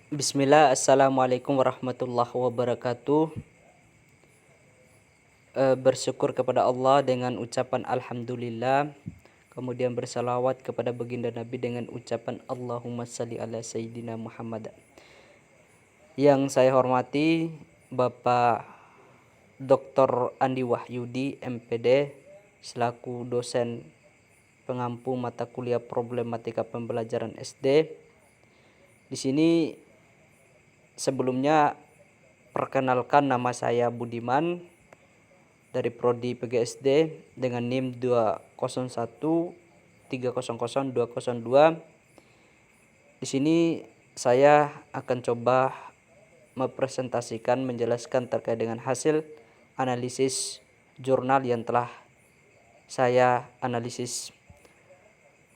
Bismillah, Assalamualaikum warahmatullahi wabarakatuh. Bersyukur kepada Allah dengan ucapan Alhamdulillah. Kemudian bersalawat kepada baginda Nabi dengan ucapan Allahumma salli ala Sayyidina Muhammad. Yang saya hormati Bapak Dr. Andi Wahyudi, MPD, selaku dosen pengampu mata kuliah problematika pembelajaran SD. Di sini sebelumnya perkenalkan, nama saya Budiman dari Prodi PGSD dengan NIM 201300202. Di sini saya akan coba menjelaskan terkait dengan hasil analisis jurnal yang telah saya analisis.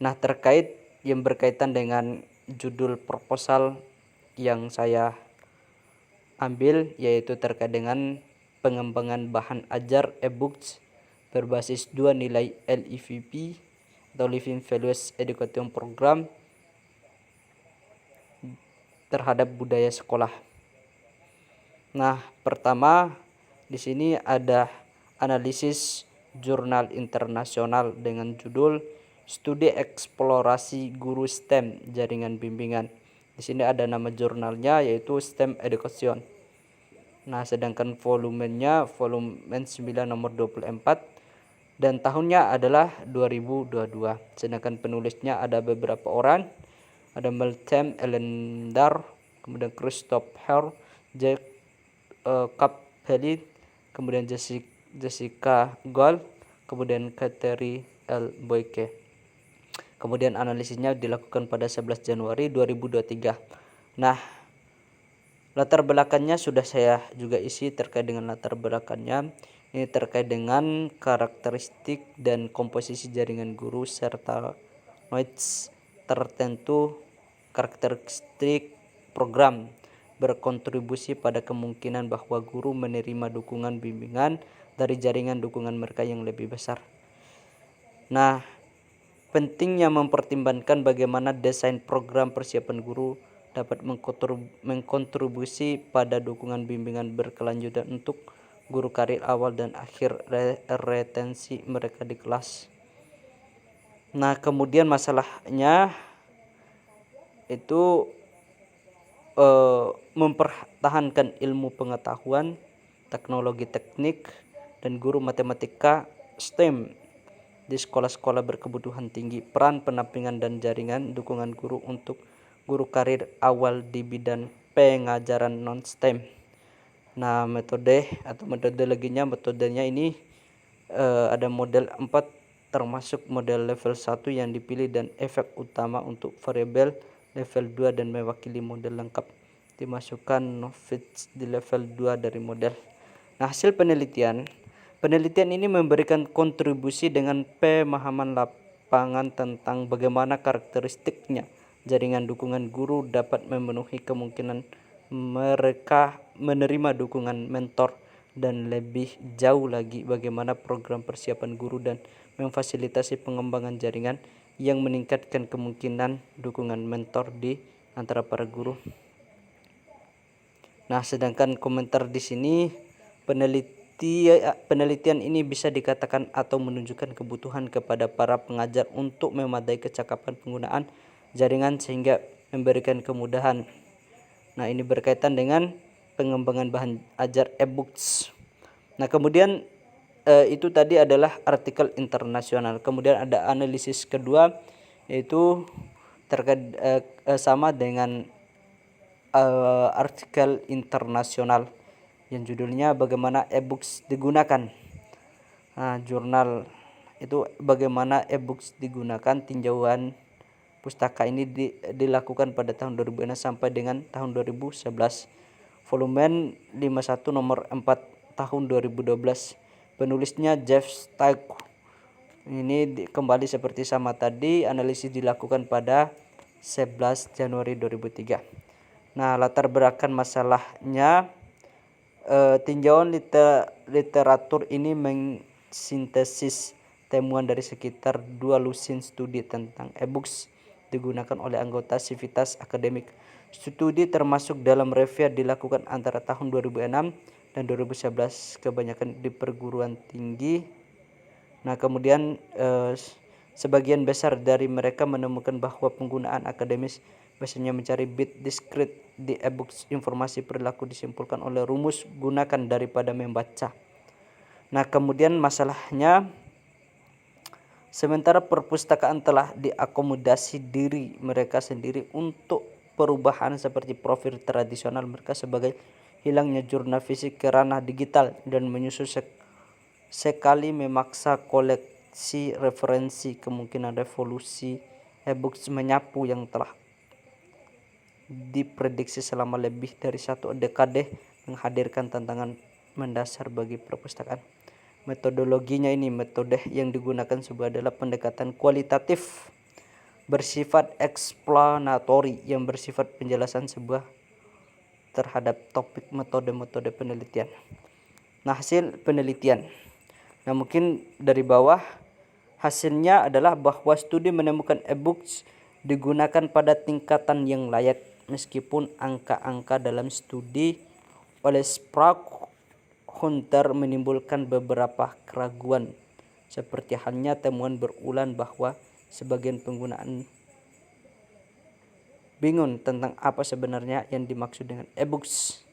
Nah, terkait yang berkaitan dengan judul proposal yang saya ambil, yaitu terkait dengan pengembangan bahan ajar e-books berbasis 2 nilai LEVP atau Living Values Education Program terhadap budaya sekolah. Nah, pertama di sini ada analisis jurnal internasional dengan judul Studi Eksplorasi Guru STEM Jaringan Bimbingan. Di sini ada nama jurnalnya yaitu STEM Education. Nah, sedangkan volumenya volume 9 nomor 24 dan tahunnya adalah 2022. Sedangkan penulisnya ada beberapa orang, ada Meltem Elendar, kemudian Christoph Herr, Jack Kaphelit, kemudian Jessica Gold, kemudian Kateri L. Boyke. Kemudian analisisnya dilakukan pada 11 Januari 2023. Nah, latar belakangnya sudah saya juga isi terkait dengan latar belakangnya. Ini terkait dengan karakteristik dan komposisi jaringan guru serta notes tertentu, karakteristik program berkontribusi pada kemungkinan bahwa guru menerima dukungan bimbingan dari jaringan dukungan mereka yang lebih besar. Nah, pentingnya mempertimbangkan bagaimana desain program persiapan guru dapat mengkontribusi pada dukungan bimbingan berkelanjutan untuk guru karir awal dan akhir retensi mereka di kelas. Nah, kemudian masalahnya itu mempertahankan ilmu pengetahuan, teknologi teknik, dan guru matematika STEM di sekolah-sekolah berkebutuhan tinggi. Peran pendampingan dan jaringan dukungan guru untuk guru karir awal di bidang pengajaran non-STEM. Nah, metodenya ini ada model 4 termasuk model level 1 yang dipilih dan efek utama untuk variabel level 2 dan mewakili model lengkap dimasukkan novice di level 2 dari model. Nah, hasil penelitian ini memberikan kontribusi dengan pemahaman lapangan tentang bagaimana karakteristiknya jaringan dukungan guru dapat memenuhi kemungkinan mereka menerima dukungan mentor, dan lebih jauh lagi bagaimana program persiapan guru dan memfasilitasi pengembangan jaringan yang meningkatkan kemungkinan dukungan mentor di antara para guru. Nah, sedangkan komentar di sini, penelitian ini bisa dikatakan atau menunjukkan kebutuhan kepada para pengajar untuk memadai kecakapan penggunaan jaringan sehingga memberikan kemudahan. Nah, ini berkaitan dengan pengembangan bahan ajar e-books. Nah, kemudian itu tadi adalah artikel internasional. Kemudian ada analisis kedua, yaitu terkait sama dengan artikel internasional yang judulnya bagaimana e-books digunakan. Nah, jurnal itu bagaimana e-books digunakan, tinjauan pustaka ini dilakukan pada tahun 2006 sampai dengan tahun 2011. Volume 51 nomor 4 tahun 2012. Penulisnya Jeff Stike. Ini kembali seperti sama tadi, analisis dilakukan pada 11 Januari 2003. Nah, latar belakang masalahnya, tinjauan literatur ini mensintesis temuan dari sekitar 2 lusin studi tentang e-books digunakan oleh anggota sivitas akademik Studi termasuk dalam review dilakukan antara tahun 2006 dan 2011 kebanyakan di perguruan tinggi. Nah, kemudian sebagian besar dari mereka menemukan bahwa penggunaan akademis biasanya mencari bit diskrit di e-books. Informasi perilaku disimpulkan oleh rumus gunakan daripada membaca. Nah, kemudian masalahnya, sementara perpustakaan telah diakomodasi diri mereka sendiri untuk perubahan seperti profil tradisional mereka sebagai hilangnya jurnal fisik ke ranah digital dan menyusul sekali memaksa koleksi referensi, kemungkinan revolusi e-books menyapu yang telah diprediksi selama lebih dari 1 dekade menghadirkan tantangan mendasar bagi perpustakaan. Metodologinya ini, metode yang digunakan sebuah adalah pendekatan kualitatif bersifat eksplanatori yang bersifat penjelasan sebuah terhadap topik, metode-metode penelitian. Nah, hasil penelitian. Nah, mungkin dari bawah hasilnya adalah bahwa studi menemukan e-books digunakan pada tingkatan yang layak meskipun angka-angka dalam studi oleh Sprague Hunter menimbulkan beberapa keraguan, seperti halnya temuan berulang bahwa sebagian penggunaan bingung tentang apa sebenarnya yang dimaksud dengan e-books.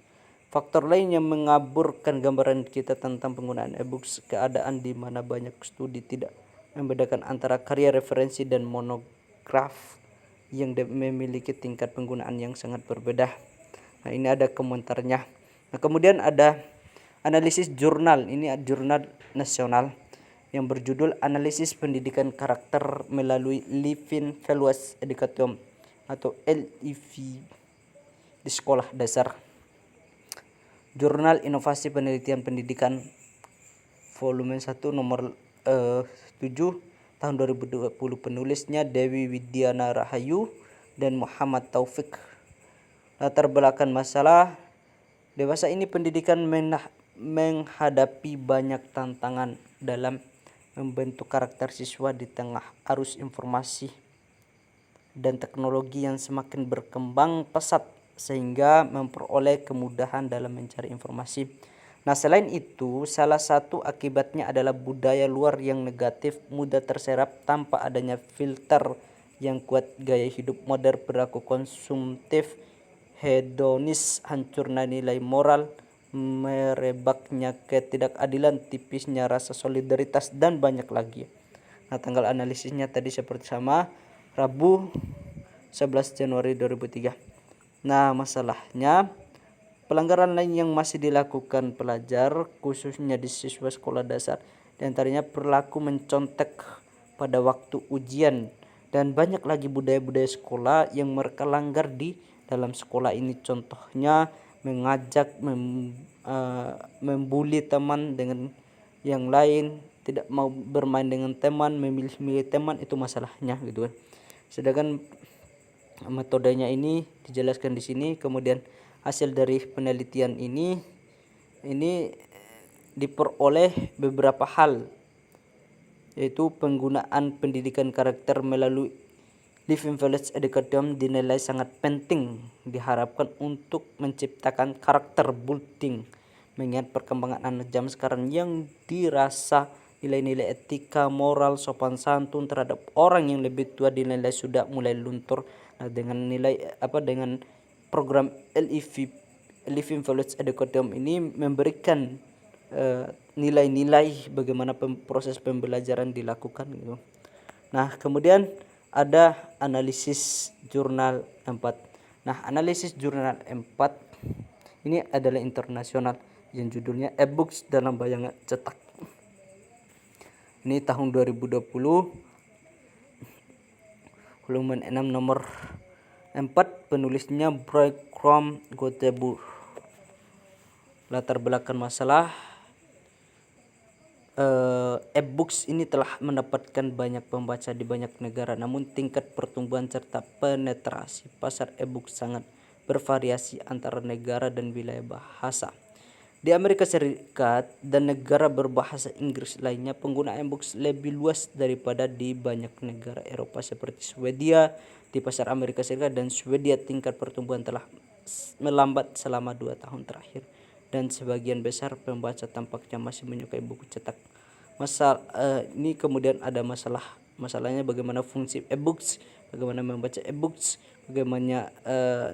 Faktor lain yang mengaburkan gambaran kita tentang penggunaan e-books, keadaan di mana banyak studi tidak membedakan antara karya referensi dan monograf yang memiliki tingkat penggunaan yang sangat berbeda. Nah, ini ada komentarnya. Nah, kemudian ada analisis jurnal, ini jurnal nasional yang berjudul Analisis Pendidikan Karakter melalui Living Values Education atau LEV di sekolah dasar. Jurnal Inovasi Penelitian Pendidikan volume 1 nomor 7 tahun 2020, penulisnya Dewi Widiana Rahayu dan Muhammad Taufik. Latar belakang masalah, dewasa ini pendidikan menghadapi banyak tantangan dalam membentuk karakter siswa di tengah arus informasi dan teknologi yang semakin berkembang pesat sehingga memperoleh kemudahan dalam mencari informasi. Nah, selain itu, salah satu akibatnya adalah budaya luar yang negatif mudah terserap tanpa adanya filter yang kuat. Gaya hidup modern, perilaku konsumtif, hedonis, hancurnya nilai moral, merebaknya ketidakadilan, tipisnya rasa solidaritas, dan banyak lagi. Nah, tanggal analisisnya tadi seperti sama, Rabu 11 Januari 2003. Nah, masalahnya pelanggaran lain yang masih dilakukan pelajar khususnya di siswa sekolah dasar, diantaranya perilaku mencontek pada waktu ujian dan banyak lagi budaya-budaya sekolah yang mereka langgar di dalam sekolah ini. Contohnya mengajak membuli teman dengan yang lain, tidak mau bermain dengan teman, memilih-milih teman, itu masalahnya gitu kan. Sedangkan metodenya ini dijelaskan di sini. Kemudian hasil dari penelitian ini diperoleh beberapa hal, yaitu penggunaan pendidikan karakter melalui Living Values Education dinilai sangat penting, diharapkan untuk menciptakan karakter building mengingat perkembangan anak zaman sekarang yang dirasa nilai-nilai etika, moral, sopan santun terhadap orang yang lebih tua dinilai sudah mulai luntur. Nah, dengan dengan program LEV, Living Values Education ini memberikan nilai-nilai bagaimana proses pembelajaran dilakukan gitu. Nah, kemudian ada analisis jurnal 4. Nah, analisis jurnal 4 ini adalah internasional yang judulnya e-books dalam bayangan cetak. Ini tahun 2020, volume 6 nomor 4, penulisnya Breakcom Gotebur. Latar belakang masalah, e-books ini telah mendapatkan banyak pembaca di banyak negara, namun tingkat pertumbuhan serta penetrasi pasar e-books sangat bervariasi antara negara dan wilayah bahasa. Di Amerika Serikat dan negara berbahasa Inggris lainnya, penggunaan e-books lebih luas daripada di banyak negara Eropa seperti Swedia. Di pasar Amerika Serikat dan Swedia, tingkat pertumbuhan telah melambat selama 2 tahun terakhir, dan sebagian besar pembaca tampaknya masih menyukai buku cetak. Ini kemudian ada masalahnya bagaimana fungsi e-books, bagaimana membaca e-books, bagaimana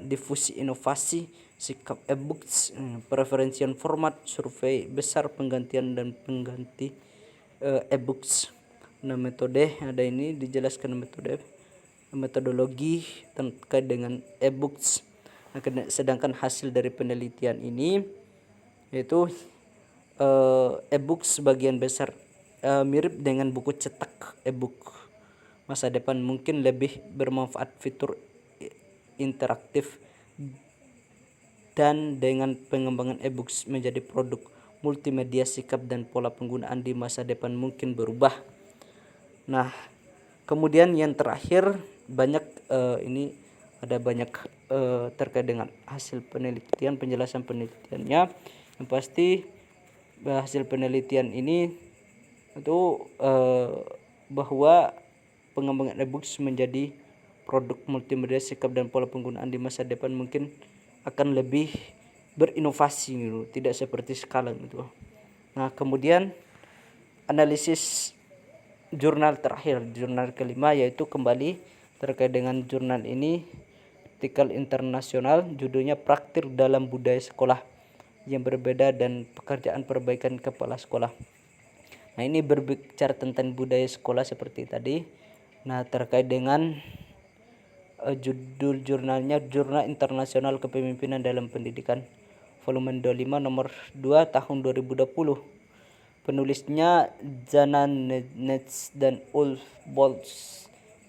difusi inovasi, sikap e-books, preferensian format, survei besar penggantian dan pengganti e-books. Nah, metode ada ini dijelaskan metodologi terkait dengan e-books. Nah, sedangkan hasil dari penelitian ini yaitu e-books sebagian besar mirip dengan buku cetak. E-book masa depan mungkin lebih bermanfaat, fitur interaktif, dan dengan pengembangan e-books menjadi produk multimedia, sikap dan pola penggunaan di masa depan mungkin berubah. Nah, kemudian yang terakhir ini ada banyak terkait dengan hasil penelitian, penjelasan penelitiannya. Yang pasti hasil penelitian ini itu bahwa pengembangan e-books menjadi produk multimedia, sikap dan pola penggunaan di masa depan mungkin akan lebih berinovasi gitu, tidak seperti sekarang gitu. Nah, kemudian analisis jurnal terakhir, jurnal kelima, yaitu kembali terkait dengan jurnal ini, artikel internasional, judulnya Praktik dalam Budaya Sekolah yang Berbeda dan Pekerjaan Perbaikan Kepala Sekolah. Nah, ini berbicara tentang budaya sekolah seperti tadi. Nah, terkait dengan judul jurnalnya, Jurnal Internasional Kepemimpinan dalam Pendidikan, volume 25 nomor 2 tahun 2020. Penulisnya Jana Nets dan Ulf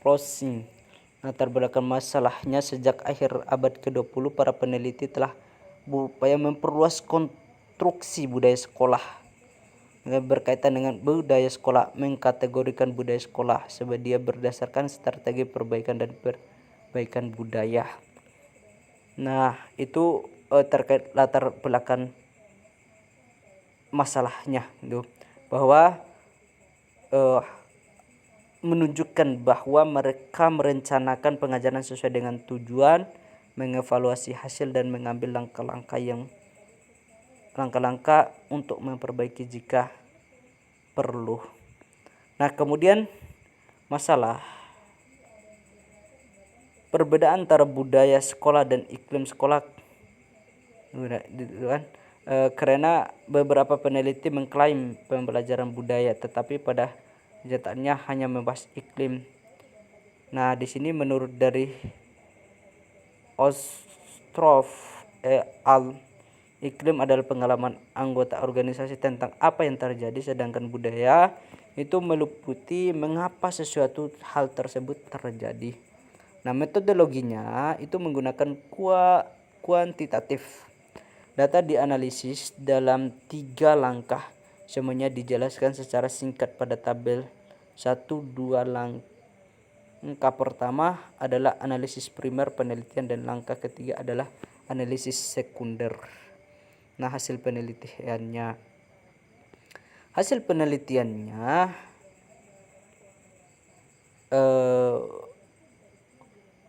Bolsing. Latar belakang masalahnya, sejak akhir abad ke-20 para peneliti telah berupaya memperluas konstruksi budaya sekolah berkaitan dengan budaya sekolah, mengkategorikan budaya sekolah sebagai berdasarkan strategi perbaikan dan perbaikan budaya. Nah, itu terkait latar belakang masalahnya itu, bahwa menunjukkan bahwa mereka merencanakan pengajaran sesuai dengan tujuan, mengevaluasi hasil dan mengambil langkah-langkah untuk memperbaiki jika perlu. Nah, kemudian masalah perbedaan antara budaya sekolah dan iklim sekolah, karena beberapa peneliti mengklaim pembelajaran budaya, tetapi pada kenyataannya hanya membahas iklim. Nah, di sini menurut dari Ostrov al, iklim adalah pengalaman anggota organisasi tentang apa yang terjadi, sedangkan budaya itu meliputi mengapa sesuatu hal tersebut terjadi. Nah, metodologinya itu menggunakan kuantitatif. Data dianalisis dalam 3 langkah. Semuanya dijelaskan secara singkat pada tabel 1-2. Langkah pertama adalah analisis primer penelitian dan langkah ketiga adalah analisis sekunder. Nah, hasil penelitiannya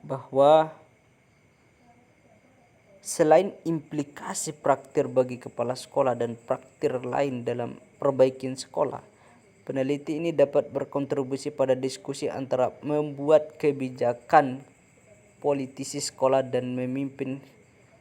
bahwa selain implikasi praktik bagi kepala sekolah dan praktik lain dalam perbaikan sekolah, peneliti ini dapat berkontribusi pada diskusi antara membuat kebijakan, politisi sekolah dan memimpin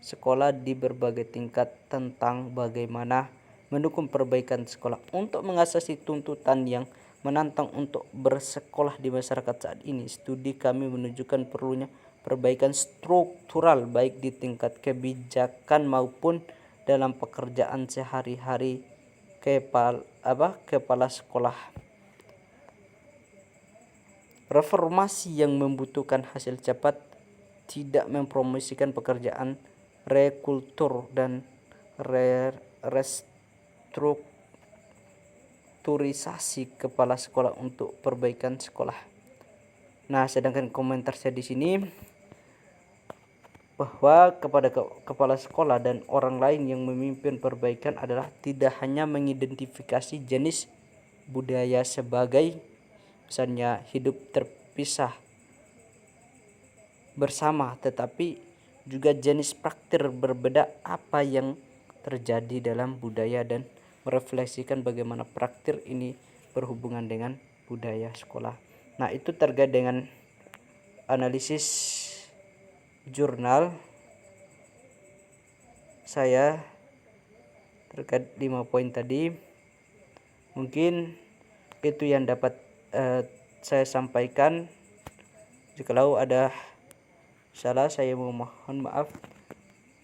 sekolah di berbagai tingkat tentang bagaimana mendukung perbaikan sekolah. Untuk mengatasi tuntutan yang menantang untuk bersekolah di masyarakat saat ini, studi kami menunjukkan perlunya perbaikan struktural baik di tingkat kebijakan maupun dalam pekerjaan sehari-hari kepala sekolah. Reformasi yang membutuhkan hasil cepat tidak mempromosikan pekerjaan rekultur dan restrukturisasi kepala sekolah untuk perbaikan sekolah. Nah, sedangkan komentar saya di sini bahwa kepada kepala sekolah dan orang lain yang memimpin perbaikan adalah tidak hanya mengidentifikasi jenis budaya sebagai misalnya hidup terpisah bersama, tetapi juga jenis praktik berbeda apa yang terjadi dalam budaya dan merefleksikan bagaimana praktik ini berhubungan dengan budaya sekolah. Nah, itu terkait dengan analisis jurnal saya terkait 5 poin tadi. Mungkin itu yang dapat saya sampaikan. Jikalau ada salah, saya mohon maaf.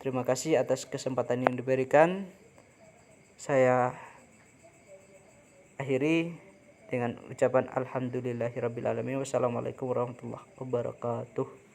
Terima kasih atas kesempatan yang diberikan. Saya akhiri dengan ucapan alhamdulillahirabbil alamin. Wassalamualaikum warahmatullahi wabarakatuh.